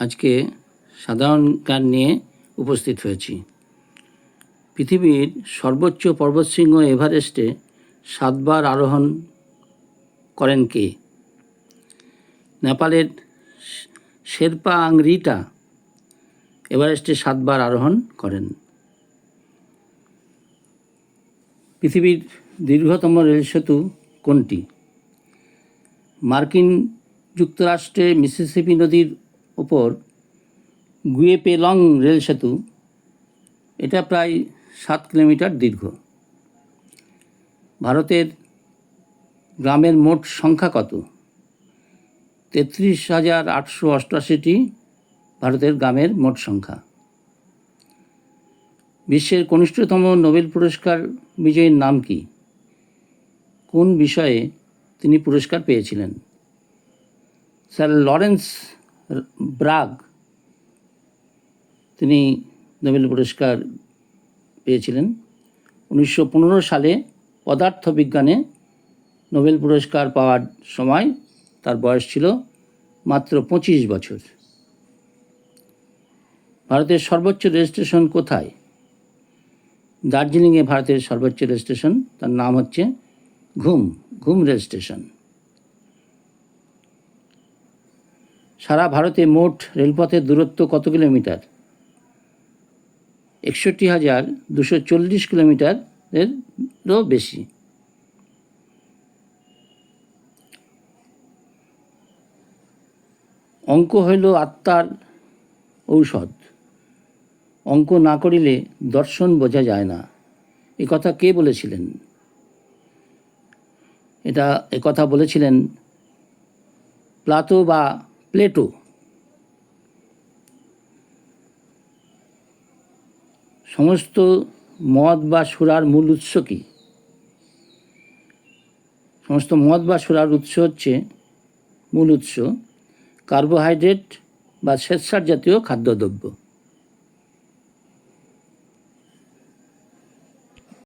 আজকে সাধারণ জ্ঞান নিয়ে উপস্থিত হয়েছি। পৃথিবীর সর্বোচ্চ পর্বতশৃঙ্গ এভারেস্টে 7 বার আরোহণ করেন কে? নেপালের শেরপা আংরিটা এভারেস্টে 7 বার আরোহণ করেন। পৃথিবীর দীর্ঘতম রেলসেতু কোনটি? মার্কিন যুক্তরাষ্ট্রে মিসিসিপি নদীর ওপর গুয়েপেলং রেলসেতু, এটা প্রায় 7 কিলোমিটার দীর্ঘ। ভারতের গ্রামের মোট সংখ্যা কত? 33,888টি ভারতের গ্রামের মোট সংখ্যা। বিশ্বের কনিষ্ঠতম নোবেল পুরস্কার বিজয়ীর নাম কি? কোন বিষয়ে তিনি পুরস্কার পেয়েছিলেন? স্যার লরেন্স ব্রাগ তিনি নোবেল পুরস্কার পেয়েছিলেন। 1915 সালে পদার্থবিজ্ঞানে নোবেল পুরস্কার পাওয়ার সময় তার বয়স ছিল মাত্র 25 বছর। ভারতের সর্বোচ্চ রেল স্টেশন কোথায়? দার্জিলিংয়ে ভারতের সর্বোচ্চ রেল স্টেশন, তার নাম হচ্ছে ঘুম রেল স্টেশন। সারা ভারতে মোট রেলপথের দূরত্ব কত কিলোমিটার? 61,240 কিলোমিটারেরও বেশি। অঙ্ক হইল আত্মার ঔষধ, অঙ্ক না করিলে দর্শন বোঝা যায় না। এ কথা কে বলেছিলেন? এ কথা বলেছিলেন প্লেটো। সমস্ত মদ বা সুরার মূল উৎস কি? সমস্ত মদ বা সুরার মূল উৎস কার্বোহাইড্রেট বা শ্বেতসার জাতীয় খাদ্যদ্রব্য।